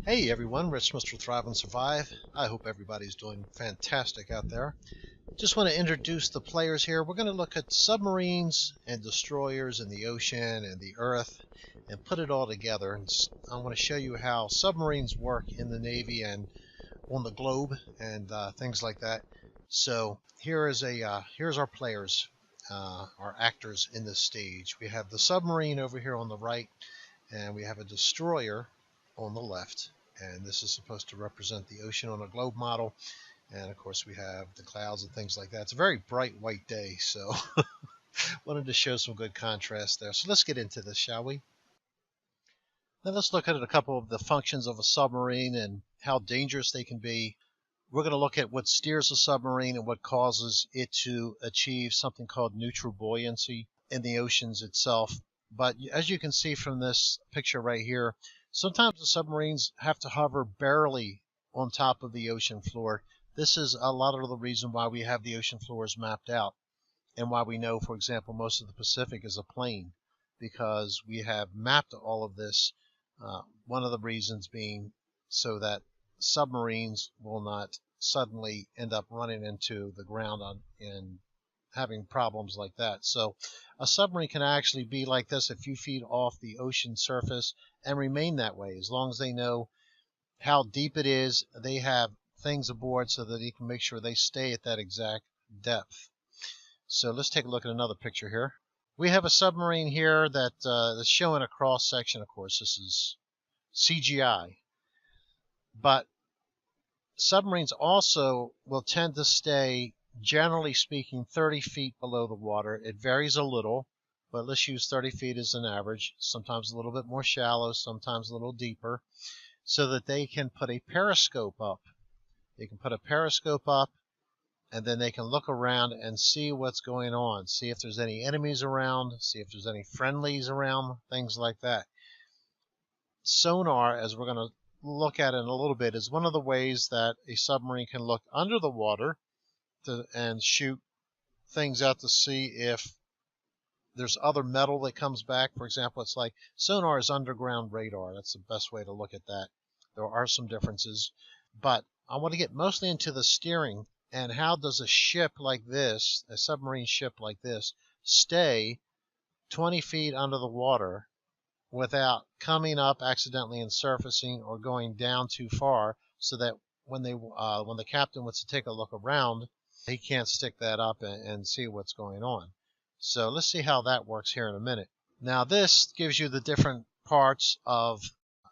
Hey everyone, Rich Mr. Thrive and Survive. I hope everybody's doing fantastic out there. Just want to introduce the players here. We're going to look at submarines and destroyers in the ocean and the earth and put it all together. And I want to show you how submarines work in the Navy and on the globe and things like that. So here's our players, our actors in this stage. We have the submarine over here on the right, and we have a destroyer on the left, and this is supposed to represent the ocean on a globe model. And of course we have the clouds and things like that. It's a very bright white day, so wanted to show some good contrast there. So let's get into this, shall we? Now let's look at a couple of the functions of a submarine and how dangerous they can be. We're going to look at what steers a submarine and what causes it to achieve something called neutral buoyancy in the oceans itself. But as you can see from this picture right here, sometimes the submarines have to hover barely on top of the ocean floor. This is a lot of the reason why we have the ocean floors mapped out and why we know, for example, most of the Pacific is a plain, because we have mapped all of this. One of the reasons being so that submarines will not suddenly end up running into the ground and having problems like that. So a submarine can actually be like this a few feet off the ocean surface and remain that way as long as they know how deep it is. They have things aboard so that they can make sure they stay at that exact depth. So let's take a look at another picture here. We have a submarine here that's showing a cross section. Of course, this is CGI, but submarines also will tend to stay, generally speaking, 30 feet below the water. It varies a little, but let's use 30 feet as an average, sometimes a little bit more shallow, sometimes a little deeper, so that they can put a periscope up. They can put a periscope up, and then they can look around and see what's going on, see if there's any enemies around, see if there's any friendlies around, things like that. Sonar, as we're going to look at it in a little bit, is one of the ways that a submarine can look under the water and shoot things out to see if there's other metal that comes back. For example, it's like sonar is underground radar. That's the best way to look at that. There are some differences, but I want to get mostly into the steering and how does a ship like this, a submarine ship like this, stay 20 feet under the water without coming up accidentally and surfacing or going down too far, so that when the captain wants to take a look around, he can't stick that up and see what's going on. So let's see how that works here in a minute. Now this gives you the different parts of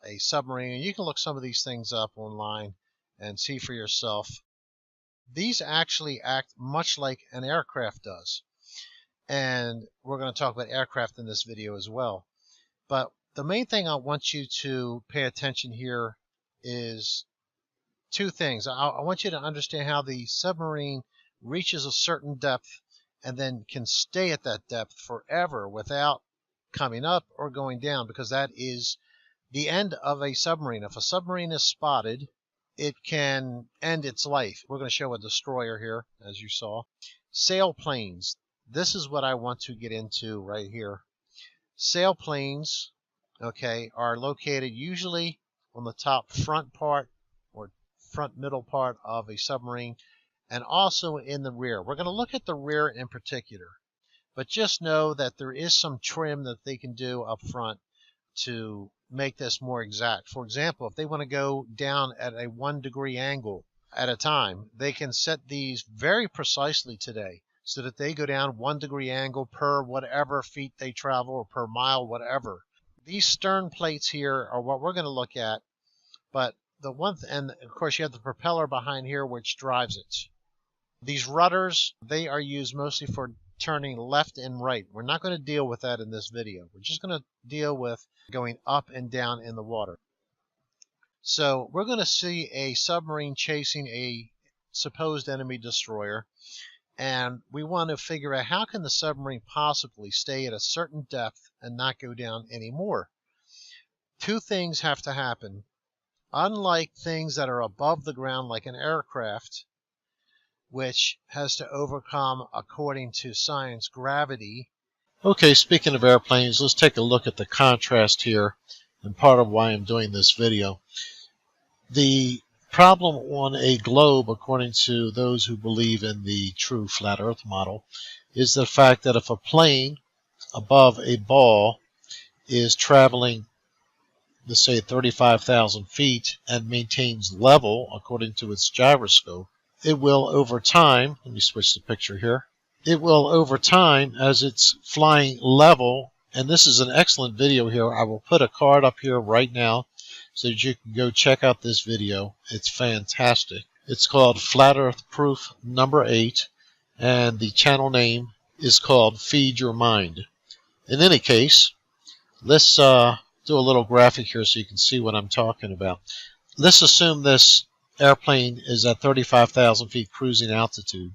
a submarine, and you can look some of these things up online and see for yourself. These actually act much like an aircraft does, and we're going to talk about aircraft in this video as well. But the main thing I want you to pay attention here is two things. I want you to understand how the submarine reaches a certain depth and then can stay at that depth forever without coming up or going down, because that is the end of a submarine. If a submarine is spotted, it can end its life. We're going to show a destroyer here, as you saw. Sailplanes. This is what I want to get into right here. Sailplanes, okay, are located usually on the top front part or front middle part of a submarine, and also in the rear. We're going to look at the rear in particular, but just know that there is some trim that they can do up front to make this more exact. For example, if they want to go down at a 1 degree angle at a time, they can set these very precisely today, so that they go down 1 degree angle per whatever feet they travel, or per mile, whatever. These stern plates here are what we're going to look at, but and of course you have the propeller behind here which drives it. These rudders, they are used mostly for turning left and right. We're not going to deal with that in this video. We're just going to deal with going up and down in the water. So we're going to see a submarine chasing a supposed enemy destroyer, and we want to figure out how can the submarine possibly stay at a certain depth and not go down anymore. Two things have to happen. Unlike things that are above the ground like an aircraft, which has to overcome, according to science, gravity. Okay, speaking of airplanes, let's take a look at the contrast here and part of why I'm doing this video. The problem on a globe, according to those who believe in the true flat earth model, is the fact that if a plane above a ball is traveling, let's say 35,000 feet, and maintains level according to its gyroscope, it will over time, let me switch the picture here, it will over time, as it's flying level, and this is an excellent video here. I will put a card up here right now so that you can go check out this video. It's fantastic. It's called Flat Earth Proof number 8, and the channel name is called Feed Your Mind. In any case, let's do a little graphic here so you can see what I'm talking about. Let's assume this airplane is at 35,000 feet cruising altitude.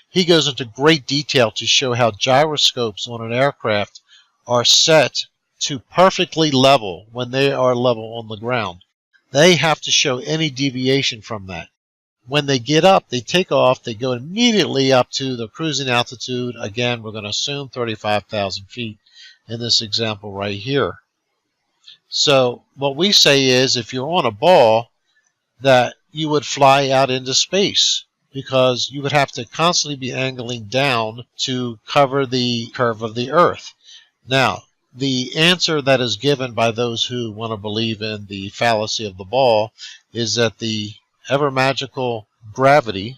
He goes into great detail to show how gyroscopes on an aircraft are set to perfectly level when they are level on the ground. They have to show any deviation from that. When they get up, they take off, they go immediately up to the cruising altitude. Again, we're going to assume 35,000 feet in this example right here. So what we say is if you're on a ball, that you would fly out into space because you would have to constantly be angling down to cover the curve of the Earth. Now, the answer that is given by those who want to believe in the fallacy of the ball is that the ever magical gravity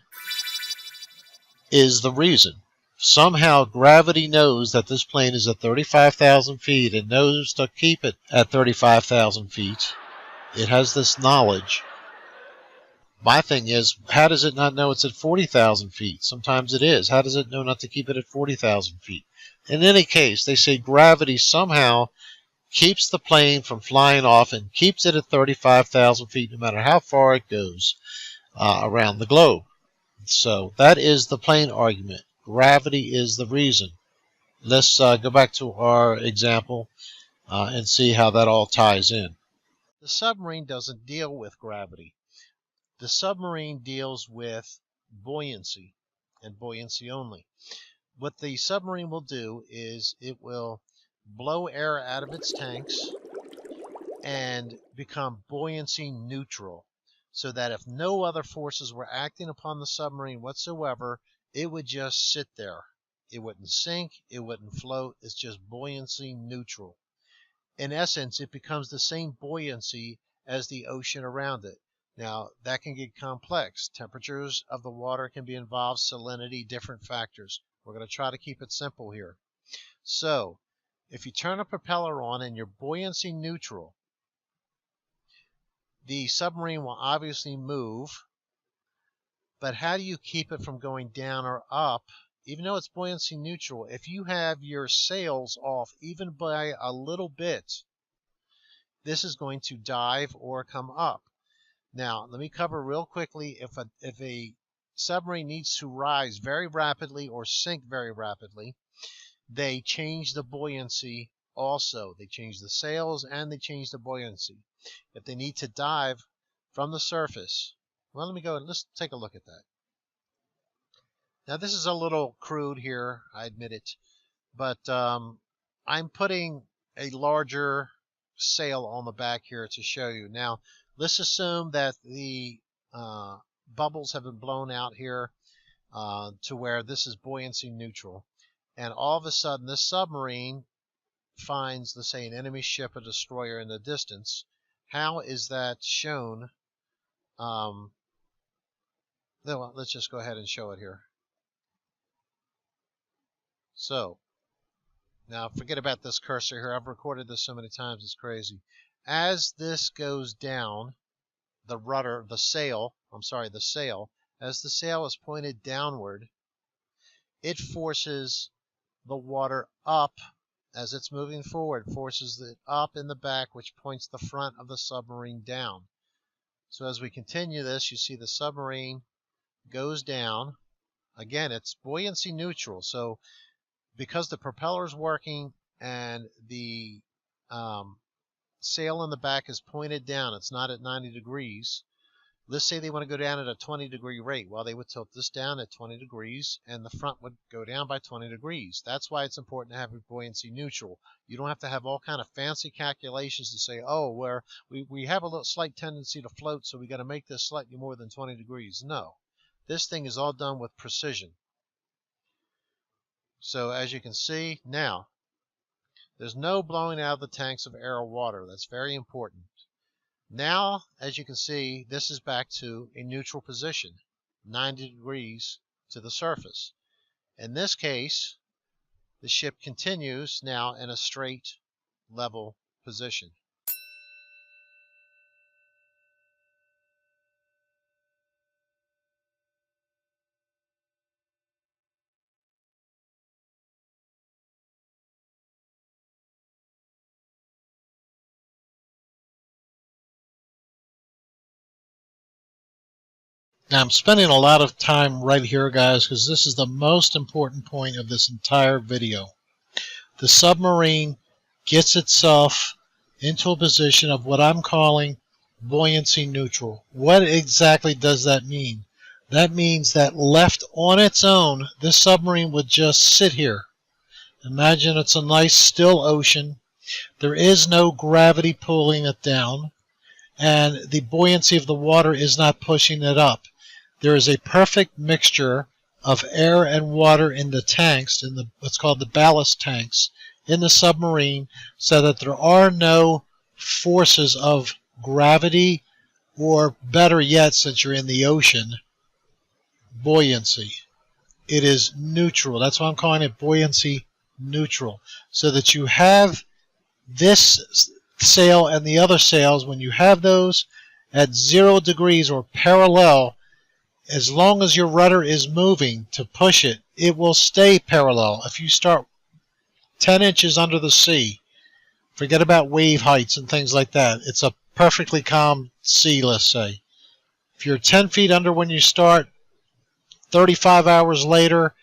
is the reason. Somehow gravity knows that this plane is at 35,000 feet and knows to keep it at 35,000 feet. It has this knowledge. My thing is, how does it not know it's at 40,000 feet? Sometimes it is. How does it know not to keep it at 40,000 feet? In any case, they say gravity somehow keeps the plane from flying off and keeps it at 35,000 feet no matter how far it goes around the globe. So that is the plane argument. Gravity is the reason. Let's go back to our example and see how that all ties in. The submarine doesn't deal with gravity. The submarine deals with buoyancy and buoyancy only. What the submarine will do is it will blow air out of its tanks and become buoyancy neutral, so that if no other forces were acting upon the submarine whatsoever, it would just sit there. It wouldn't sink, it wouldn't float, it's just buoyancy neutral. In essence, it becomes the same buoyancy as the ocean around it. Now, that can get complex. Temperatures of the water can be involved, salinity, different factors. We're going to try to keep it simple here. So, if you turn a propeller on and you're buoyancy neutral, the submarine will obviously move, but how do you keep it from going down or up? Even though it's buoyancy neutral, if you have your sails off even by a little bit, this is going to dive or come up. Now, let me cover real quickly if a submarine needs to rise very rapidly or sink very rapidly, they change the buoyancy also. They change the sails and they change the buoyancy. If they need to dive from the surface, well, let me go and let's take a look at that. Now, this is a little crude here, I admit it, but I'm putting a larger sail on the back here to show you. Now, let's assume that the bubbles have been blown out here to where this is buoyancy neutral. And all of a sudden, this submarine finds, let's say, an enemy ship, a destroyer in the distance. How is that shown? Let's just go ahead and show it here. So, now forget about this cursor here. I've recorded this so many times, it's crazy. As this goes down, the rudder, the sail, as the sail is pointed downward, it forces the water up as it's moving forward, forces it up in the back, which points the front of the submarine down. So as we continue this, you see the submarine goes down. Again, it's buoyancy neutral. So because the propeller is working and the sail in the back is pointed down, it's not at 90 degrees, Let's say they want to go down at a 20-degree rate. Well, they would tilt this down at 20 degrees, and the front would go down by 20 degrees. That's why it's important to have it buoyancy neutral. You don't have to have all kind of fancy calculations to say, oh, where we have a little slight tendency to float, so we got to make this slightly more than 20 degrees. No, this thing is all done with precision. So as you can see now, there's no blowing out of the tanks of air or water. That's very important. Now, as you can see, this is back to a neutral position, 90 degrees to the surface. In this case, the ship continues now in a straight, level position. Now, I'm spending a lot of time right here, guys, because this is the most important point of this entire video. The submarine gets itself into a position of what I'm calling buoyancy neutral. What exactly does that mean? That means that left on its own, this submarine would just sit here. Imagine it's a nice still ocean. There is no gravity pulling it down, and the buoyancy of the water is not pushing it up. There is a perfect mixture of air and water in the tanks, in the what's called the ballast tanks, in the submarine, so that there are no forces of gravity, or better yet, since you're in the ocean, buoyancy. It is neutral. That's why I'm calling it buoyancy neutral, so that you have this sail and the other sails, when you have those at 0 degrees or parallel, as long as your rudder is moving to push it, it will stay parallel. If you start 10 inches under the sea, forget about wave heights and things like that. It's a perfectly calm sea, let's say. If you're 10 feet under when you start, 35 hours later,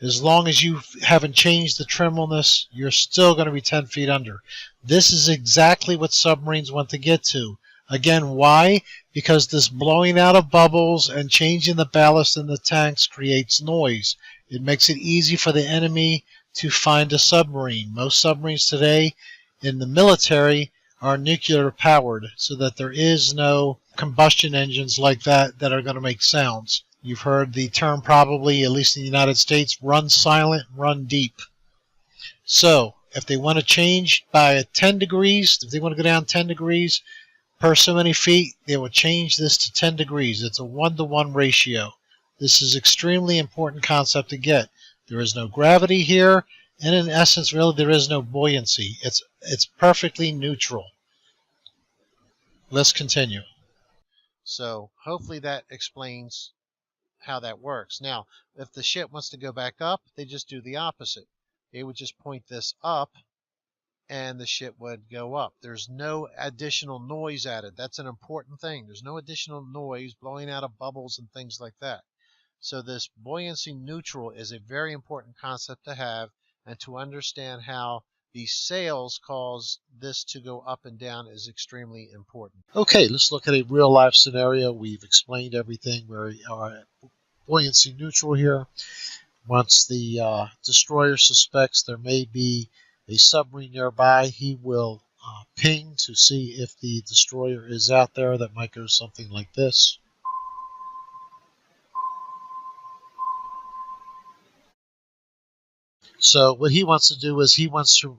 as long as you haven't changed the trim on this, you're still going to be 10 feet under. This is exactly what submarines want to get to. Again, why? Because this blowing out of bubbles and changing the ballast in the tanks creates noise. It makes it easy for the enemy to find a submarine. Most submarines today in the military are nuclear powered, so that there is no combustion engines like that that are going to make sounds. You've heard the term probably, at least in the United States, run silent, run deep. So if they want to change by 10 degrees, if they want to go down 10 degrees per so many feet, they will change this to 10 degrees. It's a 1-to-1 ratio. This is extremely important concept to get. There is no gravity here, and in essence, really, there is no buoyancy. It's perfectly neutral. Let's continue. So hopefully that explains how that works. Now, if the ship wants to go back up, they just do the opposite. They would just point this up, and the ship would go up. There's no additional noise added. That's an important thing. There's no additional noise blowing out of bubbles and things like that. So this buoyancy neutral is a very important concept to have, and to understand how the sails cause this to go up and down is extremely important. Okay, let's look at a real life scenario. We've explained everything. We are buoyancy neutral here. Once the destroyer suspects there may be a submarine nearby, he will ping to see if the destroyer is out there. That might go something like this. So what he wants to do is he wants to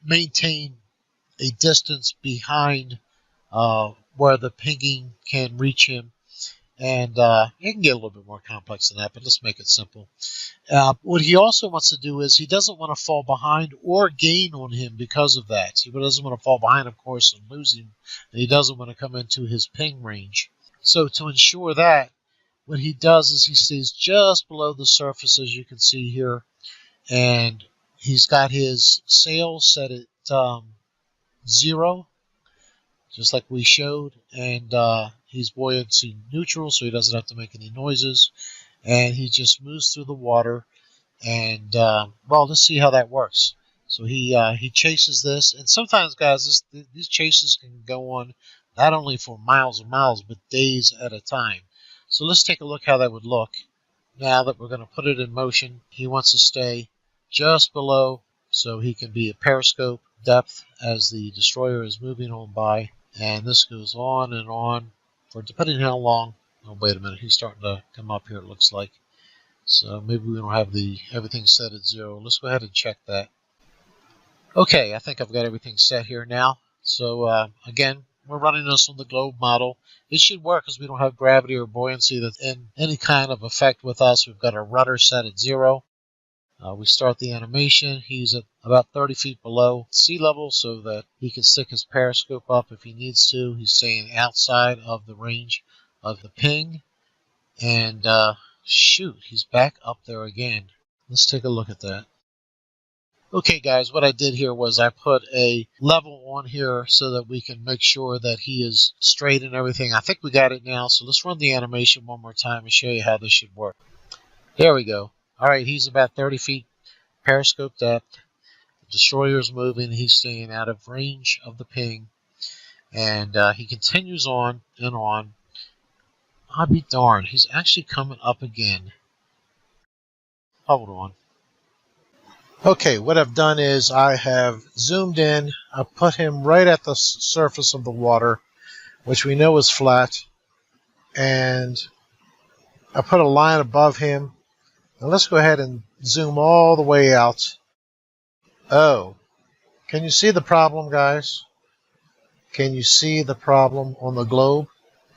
maintain a distance behind where the pinging can reach him. And it can get a little bit more complex than that, but let's make it simple. What he also wants to do is he doesn't want to fall behind or gain on him because of that. He doesn't want to fall behind, of course, and lose him. And he doesn't want to come into his ping range. So to ensure that, what he does is he stays just below the surface, as you can see here. And he's got his sails set at 0, just like we showed, and he's buoyancy neutral, so he doesn't have to make any noises, and he just moves through the water, and well, let's see how that works. So he chases this, and sometimes, guys, these chases can go on not only for miles and miles, but days at a time. So let's take a look how that would look. Now that we're going to put it in motion, he wants to stay just below so he can be at periscope depth as the destroyer is moving on by. And this goes on for depending how long. Oh, wait a minute, he's starting to come up here, it looks like. So maybe we don't have everything set at 0. Let's go ahead and check that. Okay, I think I've got everything set here now. So again, we're running this on the globe model. It should work because we don't have gravity or buoyancy that's in any kind of effect with us. We've got our rudder set at 0. We start the animation. He's at about 30 feet below sea level so that he can stick his periscope up if he needs to. He's staying outside of the range of the ping. And shoot, he's back up there again. Let's take a look at that. Okay, guys, what I did here was I put a level on here so that we can make sure that he is straight and everything. I think we got it now, so let's run the animation one more time and show you how this should work. There we go. All right, he's about 30 feet periscope depth. The destroyer's moving. He's staying out of range of the ping. And he continues on and on. I'll be darned, he's actually coming up again. Hold on. Okay, what I've done is I have zoomed in. I put him right at the surface of the water, which we know is flat. And I put a line above him. Now let's go ahead and zoom all the way out. Oh, can you see the problem, guys? Can you see the problem on the globe?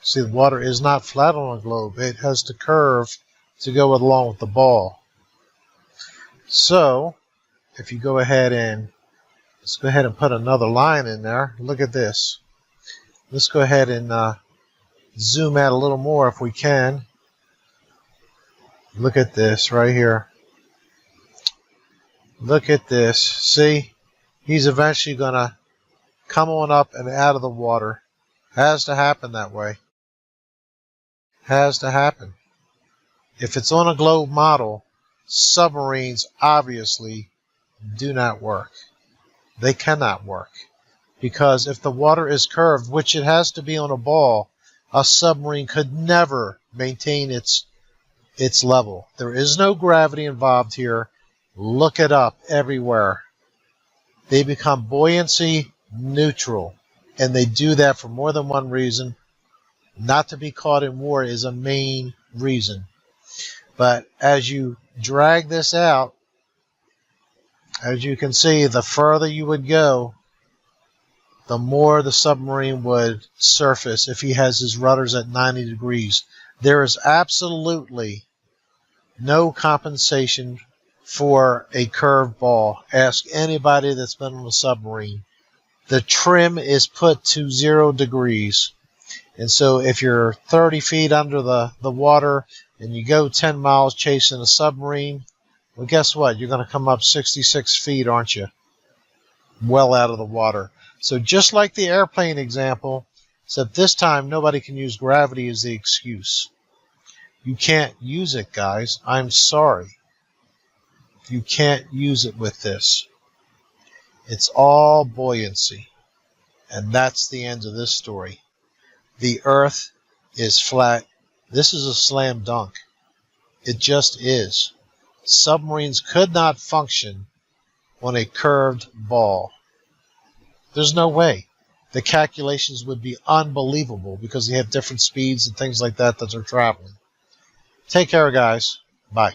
See, the water is not flat on a globe. It has to curve to go along with the ball. So, if you go ahead and let's go ahead and put another line in there. Look at this. Let's go ahead and zoom out a little more if we can. Look at this right here. Look at this. See? He's eventually going to come on up and out of the water. Has to happen that way. Has to happen. If it's on a globe model, submarines obviously do not work. They cannot work. Because if the water is curved, which it has to be on a ball, a submarine could never maintain its level. There is no gravity involved here. Look it up everywhere. They become buoyancy neutral. And they do that for more than one reason. Not to be caught in war is a main reason. But as you drag this out, as you can see, the further you would go, the more the submarine would surface if he has his rudders at 90 degrees. There is absolutely no compensation for a curved ball. Ask anybody that's been on a submarine. The trim is put to 0 degrees. And so if you're 30 feet under the water and you go 10 miles chasing a submarine, well, guess what? You're going to come up 66 feet, aren't you? Well out of the water. So just like the airplane example, except this time nobody can use gravity as the excuse. You can't use it, guys. I'm sorry. You can't use it with this. It's all buoyancy. And that's the end of this story. The Earth is flat. This is a slam dunk. It just is. Submarines could not function on a curved ball. There's no way. The calculations would be unbelievable because they have different speeds and things like that that they're traveling. Take care, guys. Bye.